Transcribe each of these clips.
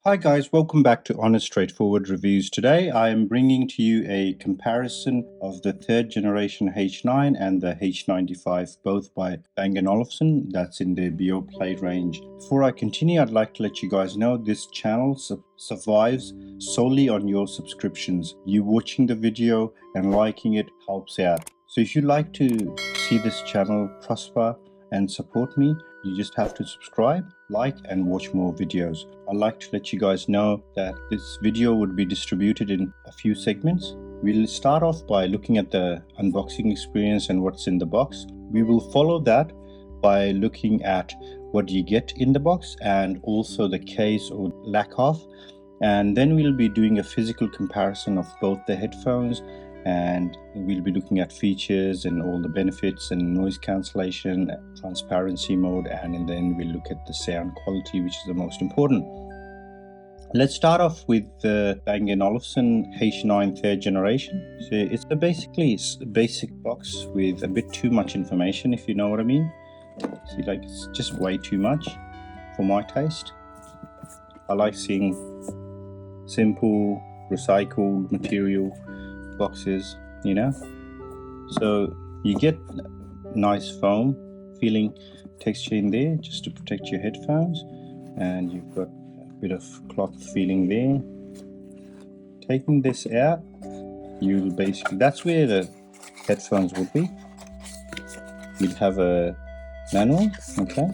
Hi guys, welcome back to Honest Straightforward Reviews. Today I am bringing to you a comparison of the third generation H9 and the H95, both by Bang & Olufsen, that's in the Beoplay range. Before I continue, I'd like to let you guys know this channel survives solely on your subscriptions. You watching the video and liking it helps out. So if you'd like to see this channel prosper and support me, you just have to subscribe, like, and watch more videos. I'd like to let you guys know that this video would be distributed in a few segments. We'll start off by looking at the unboxing experience and what's in the box. We will follow that by looking at what you get in the box and also the case or lack of. And then we'll be doing a physical comparison of both the headphones, and we'll be looking at features and all the benefits and noise cancellation, transparency mode, and then we'll look at the sound quality, which is the most important. Let's start off with the Bang & Olufsen H9 third generation. So it's basically a basic box with a bit too much information, if you know what I mean. See, like, it's just way too much for my taste. I like seeing simple recycled material boxes, you know. So you get nice foam feeling texture in there just to protect your headphones, and you've got a bit of cloth feeling there. Taking this out, you'll basically, that's where the headphones would be. You'll have a manual, okay,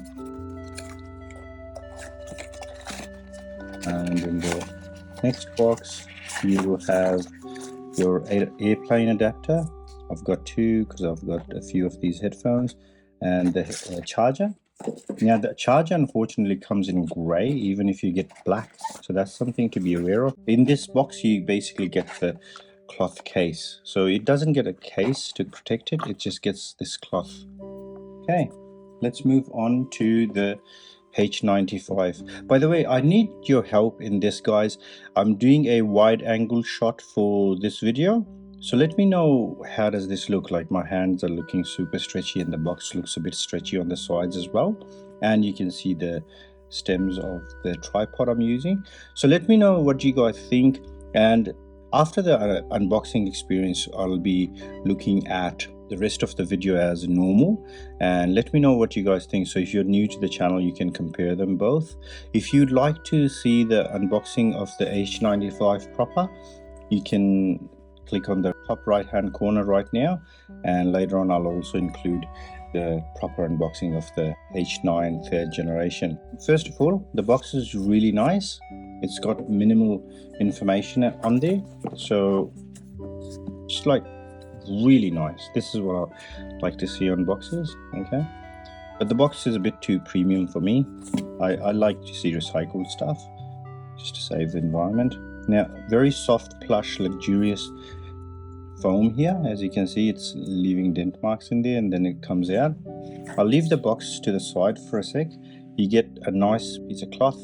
and in the next box you will have your airplane adapter. I've got two because I've got a few of these headphones, and the charger. Now the charger unfortunately comes in grey even if you get black, so that's something to be aware of. In this box you basically get the cloth case, so it doesn't get a case to protect it, it just gets this cloth. Okay, let's move on to the H95. By the way, I need your help in this, guys. I'm doing a wide angle shot for this video, so let me know how does this look. Like, my hands are looking super stretchy and the box looks a bit stretchy on the sides as well, and you can see the stems of the tripod I'm using. So let me know what you guys think, and after the unboxing experience I'll be looking at the rest of the video as normal, and let me know what you guys think. So if you're new to the channel, you can compare them both. If you'd like to see the unboxing of the H95 proper, you can click on the top right hand corner right now, and later on I'll also include the proper unboxing of the H9 third generation. First of all, the box is really nice. It's got minimal information on there, so just like really nice. This is what I like to see on boxes, okay? But the box is a bit too premium for me. I like to see recycled stuff just to save the environment. Now, very soft, plush, luxurious foam here. As you can see, it's leaving dent marks in there, and then it comes out. I'll leave the box to the side for a sec. You get a nice piece of cloth,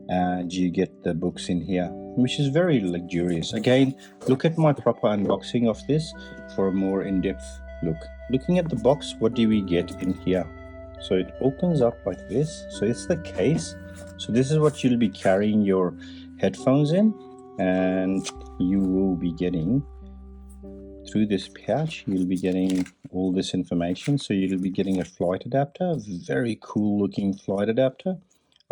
and you get the books in here, which is very luxurious. Again, look at my proper unboxing of this for a more in-depth look. Looking at the box, what do we get in here? So it opens up like this. So it's the case. So this is what you'll be carrying your headphones in, and you will be getting, through this pouch, you'll be getting all this information. So you'll be getting a flight adapter, very cool looking flight adapter.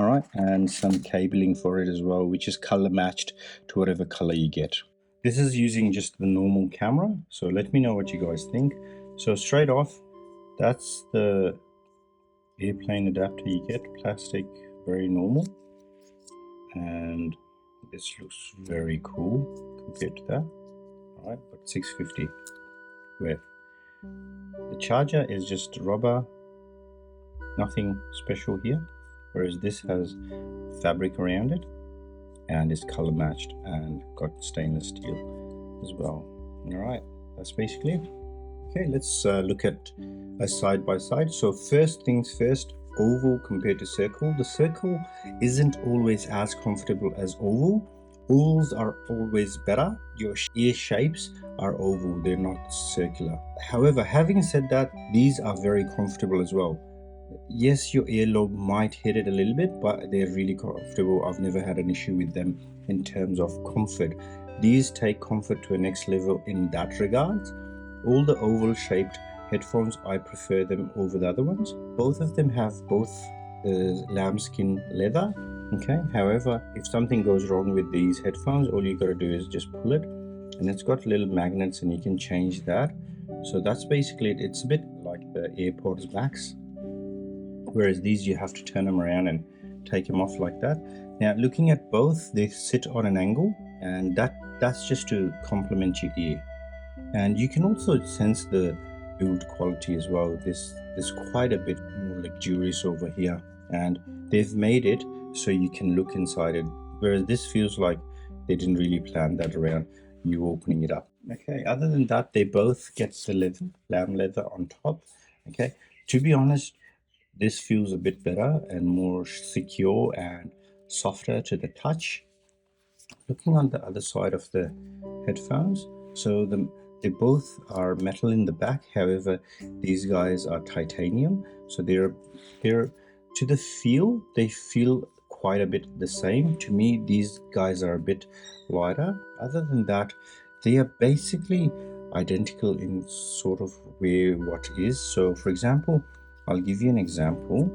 All right, and some cabling for it as well, which is color matched to whatever color you get. This is using just the normal camera, so let me know what you guys think. So straight off, that's the airplane adapter you get, plastic, very normal, and this looks very cool compared to that. All right, but 650 worth. The charger is just rubber, nothing special here, whereas this has fabric around it and is color matched and got stainless steel as well. All right, that's basically it. Okay, let's look at a side by side. So first things first, oval compared to circle. The circle isn't always as comfortable as oval. Ovals are always better. Your ear shapes are oval, they're not circular. However, having said that, these are very comfortable as well. Yes, your earlobe might hit it a little bit, but they're really comfortable. I've never had an issue with them in terms of comfort. These take comfort to a next level in that regard. All the oval shaped headphones, I prefer them over the other ones. Both of them have both lambskin leather. Okay, however, if something goes wrong with these headphones, all you gotta do is just pull it, and it's got little magnets and you can change that. So that's basically it. It's a bit like the AirPods Max, whereas these you have to turn them around and take them off like that. Now looking at both, they sit on an angle, and that's just to complement your ear. And you can also sense the build quality as well. There's quite a bit more luxurious over here, and they've made it so you can look inside it, whereas this feels like they didn't really plan that around you opening it up. Okay, other than that, they both get the leather, lamb leather on top. Okay, to be honest, this feels a bit better and more secure and softer to the touch. Looking on the other side of the headphones, so they both are metal in the back. However, these guys are titanium, so they're to the feel, they feel quite a bit the same. To me, these guys are a bit lighter. Other than that, they are basically identical in sort of where what is. So for example, I'll give you an example.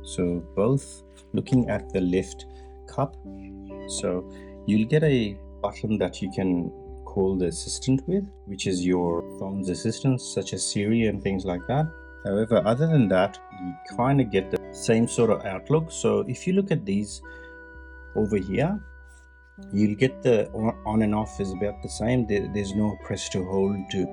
So both, looking at the left cup, so you'll get a button that you can call the assistant with, which is your phone's assistant, such as Siri and things like that. However, other than that, you kind of get the same sort of outlook. So if you look at these over here, you'll get the on and off is about the same. There's no press to hold to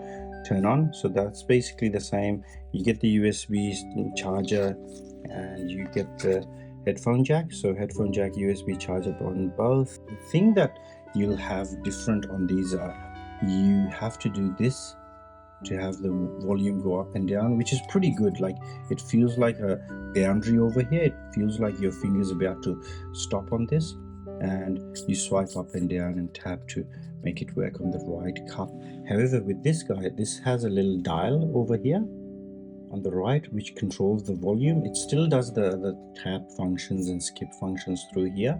turn on, so that's basically the same. You get the USB charger, and you get the headphone jack. So headphone jack, USB charger on both. The thing that you'll have different on these are you have to do this to have the volume go up and down, which is pretty good. Like, it feels like a boundary over here. It feels like your finger's about to stop on this, and you swipe up and down and tap to make it work on the right cup. However, with this guy, this has a little dial over here on the right which controls the volume. It still does the tap functions and skip functions through here.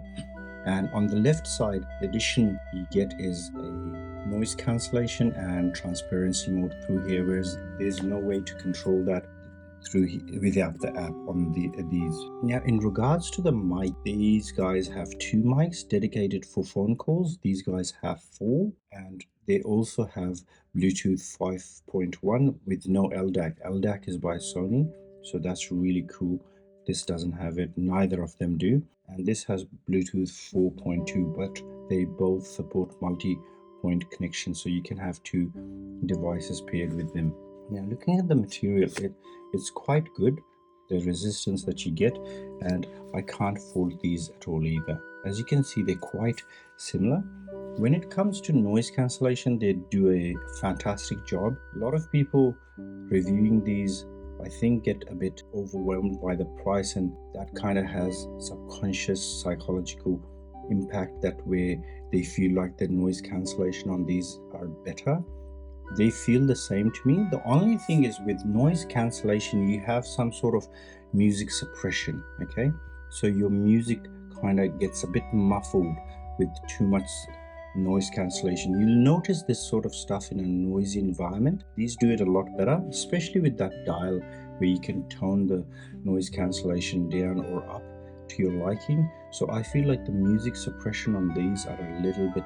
And on the left side, the addition you get is a noise cancellation and transparency mode through here, whereas there's no way to control that through without the app on these. Now, in regards to the mic, these guys have two mics dedicated for phone calls. These guys have four, and they also have Bluetooth 5.1 with no LDAC. LDAC is by Sony, so that's really cool. This doesn't have it, neither of them do. And this has Bluetooth 4.2, but they both support multi-point connection, so you can have two devices paired with them. Now, looking at the material, it's quite good, the resistance that you get, and I can't fault these at all either. As you can see, they're quite similar. When it comes to noise cancellation, they do a fantastic job. A lot of people reviewing these, I think, get a bit overwhelmed by the price, and that kind of has subconscious psychological impact, that where they feel like the noise cancellation on these are better. They feel the same to me. The only thing is, with noise cancellation, you have some sort of music suppression. Okay, so your music kind of gets a bit muffled with too much noise cancellation. You'll notice this sort of stuff in a noisy environment. These do it a lot better, especially with that dial where you can tone the noise cancellation down or up to your liking. So I feel like the music suppression on these are a little bit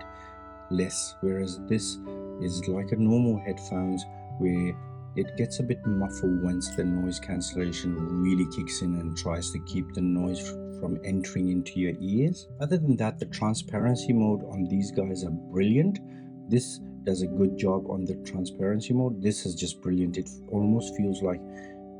less, whereas this is like a normal headphones where it gets a bit muffled once the noise cancellation really kicks in and tries to keep the noise from entering into your ears. Other than that, the transparency mode on these guys are brilliant. This does a good job on the transparency mode. This is just brilliant. It almost feels like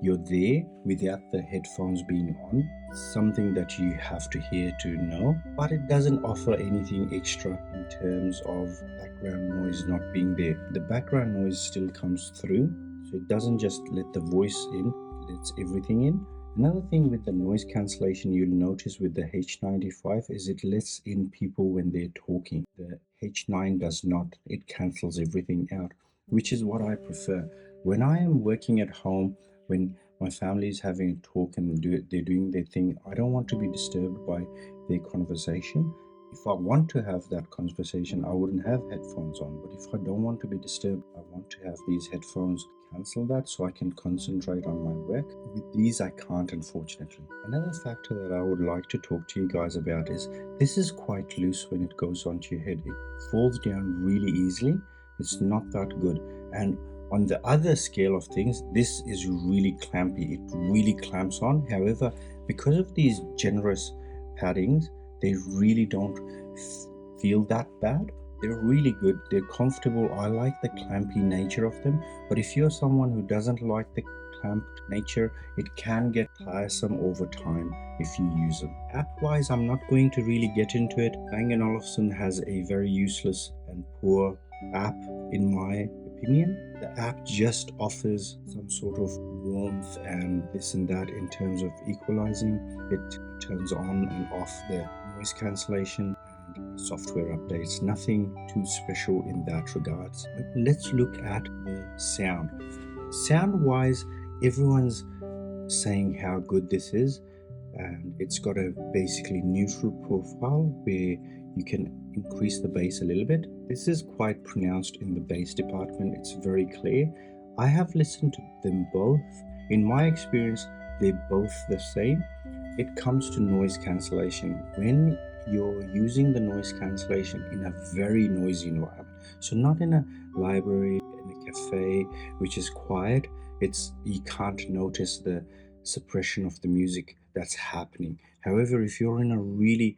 you're there without the headphones being on. Something that you have to hear to know, but it doesn't offer anything extra in terms of background noise not being there. The background noise still comes through, so it doesn't just let the voice in, it lets everything in. Another thing with the noise cancellation you'll notice with the H95 is it lets in people when they're talking. The H9 does not. It cancels everything out, which is what I prefer. When I am working at home, when my family is having a talk and they're doing their thing, I don't want to be disturbed by their conversation. If I want to have that conversation, I wouldn't have headphones on. But if I don't want to be disturbed, I want to have these headphones. Cancel that so I can concentrate on my work. With these, I can't, unfortunately. Another factor that I would like to talk to you guys about is this is quite loose when it goes onto your head. It falls down really easily. It's not that good. And on the other scale of things, this is really clampy. It really clamps on. However, because of these generous paddings, they really don't feel that bad. They're really good. They're comfortable. I like the clampy nature of them. But if you're someone who doesn't like the clamped nature, it can get tiresome over time if you use them. App-wise, I'm not going to really get into it. Bang & Olufsen has a very useless and poor app in my opinion. The app just offers some sort of warmth and this and that in terms of equalizing. It turns on and off the noise cancellation and software updates. Nothing too special in that regards. But let's look at the sound. Sound wise, everyone's saying how good this is, and it's got a basically neutral profile where you can increase the bass a little bit. This is quite pronounced in the bass department. It's very clear. I have listened to them both. In my experience, they're both the same. It comes to noise cancellation. When you're using the noise cancellation in a very noisy environment, so not in a library, in a cafe, which is quiet, you can't notice the suppression of the music that's happening. However, if you're in a really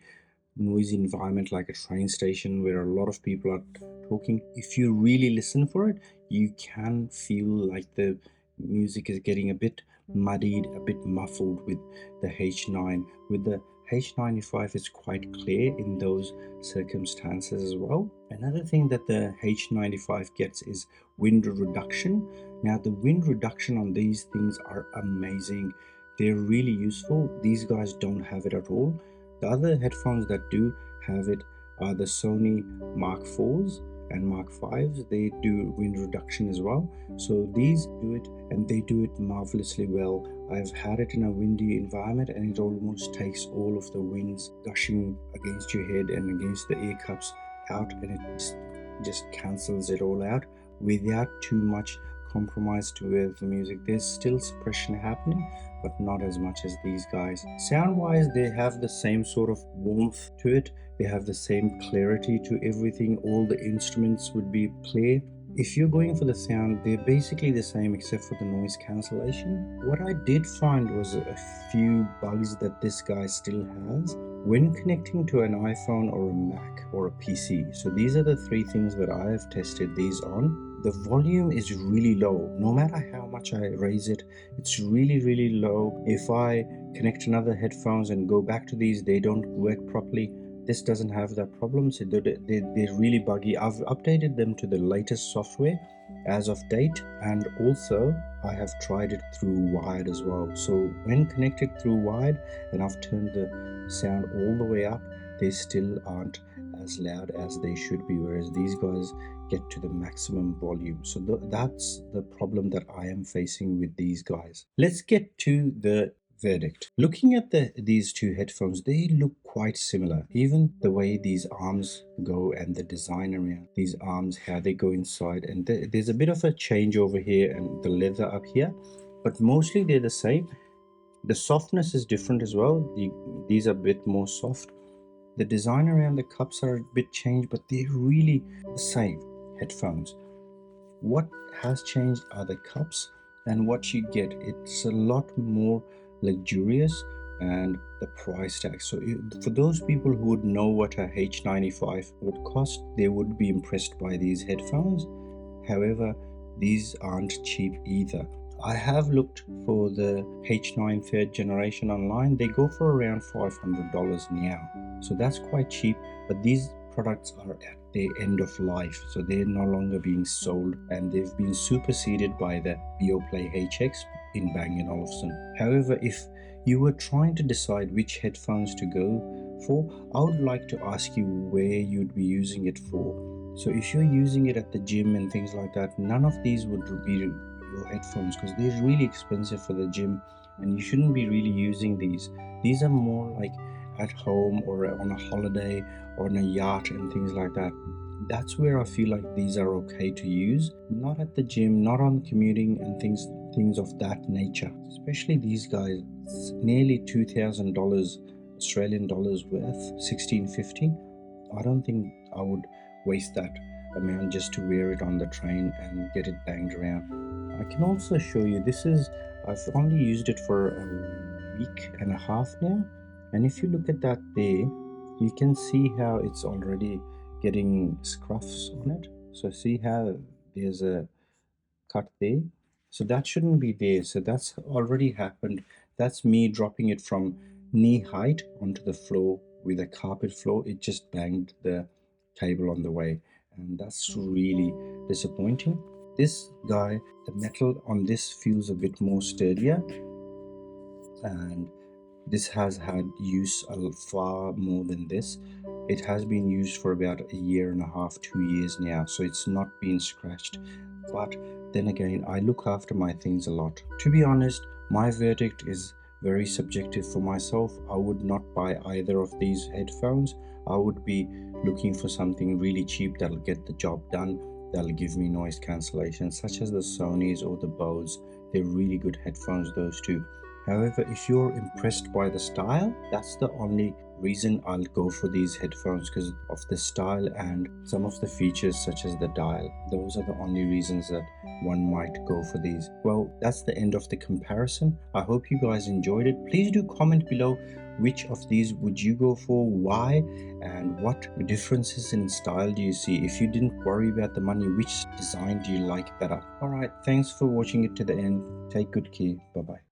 noisy environment like a train station where a lot of people are talking, if you really listen for it, you can feel like the music is getting a bit muddied, a bit muffled with the H9. With the H95, it's quite clear in those circumstances as well. Another thing that the H95 gets is wind reduction. Now, the wind reduction on these things are amazing. They're really useful. These guys don't have it at all. The other headphones that do have it are the Sony Mark 4s and Mark 5s. They do wind reduction as well. So these do it and they do it marvelously well. I've had it in a windy environment and it almost takes all of the winds gushing against your head and against the ear cups out, and it just cancels it all out without too much compromise to with the music. There's still suppression happening, but not as much as these guys. Sound wise, they have the same sort of warmth to it. They have the same clarity to everything. All the instruments would be clear. If you're going for the sound, they're basically the same except for the noise cancellation. What I did find was a few bugs that this guy still has when connecting to an iPhone or a Mac or a PC. So these are the three things that I have tested these on. The volume is really low. No matter how much I raise it, it's really low. If I connect another headphones and go back to these, they don't work properly. This doesn't have that problem, so they're really buggy. I've updated them to the latest software as of date, and also I have tried it through wired as well. So when connected through wired and I've turned the sound all the way up, they still aren't as loud as they should be, whereas these guys get to the maximum volume. So that's the problem that I am facing with these guys. Let's get to the verdict. Looking at these two headphones, they look quite similar. Even the way these arms go and the design around these arms, how they go inside, and there's a bit of a change over here and the leather up here, but mostly they're the same. The softness is different as well. These are a bit more soft. The design around the cups are a bit changed, but they're really the same headphones. What has changed are the cups and what you get. It's a lot more luxurious and the price tag. So for those people who would know what a H95 would cost, they would be impressed by these headphones. However, these aren't cheap either. I have looked for the H9 third generation online. They go for around $500 now. So that's quite cheap, but these products are at their end of life, so they're no longer being sold and they've been superseded by the Beoplay HX in Bang & Olufsen. However, if you were trying to decide which headphones to go for, I would like to ask you where you'd be using it for. So if you're using it at the gym and things like that, none of these would be your headphones, because they're really expensive for the gym and you shouldn't be really using these. These are more like at home or on a holiday or on a yacht and things like that. That's where I feel like these are okay to use, not at the gym, not on commuting and things of that nature. Especially these guys, it's nearly $2,000 Australian dollars worth, 1650. I don't think I would waste that amount just to wear it on the train and get it banged around. I can also show you, I've only used it for a week and a half now, and if you look at that there, you can see how it's already getting scruffs on it. So see how there's a cut there, so that shouldn't be there. So that's already happened. That's me dropping it from knee height onto the floor with a carpet floor. It just banged the cable on the way, and that's really disappointing. This guy, the metal on this feels a bit more sturdier, and this has had use far more than this. It has been used for about a year and a half, 2 years now, so it's not been scratched. But then again, I look after my things a lot. To be honest, my verdict is very subjective for myself. I would not buy either of these headphones. I would be looking for something really cheap that'll get the job done, that'll give me noise cancellation, such as the Sonys or the Bose. They're really good headphones, those two. However, if you're impressed by the style, that's the only reason I'll go for these headphones, because of the style and some of the features such as the dial. Those are the only reasons that one might go for these. Well, that's the end of the comparison. I hope you guys enjoyed it. Please do comment below which of these would you go for, why, and what differences in style do you see. If you didn't worry about the money, which design do you like better? Alright, thanks for watching it to the end. Take good care. Bye bye.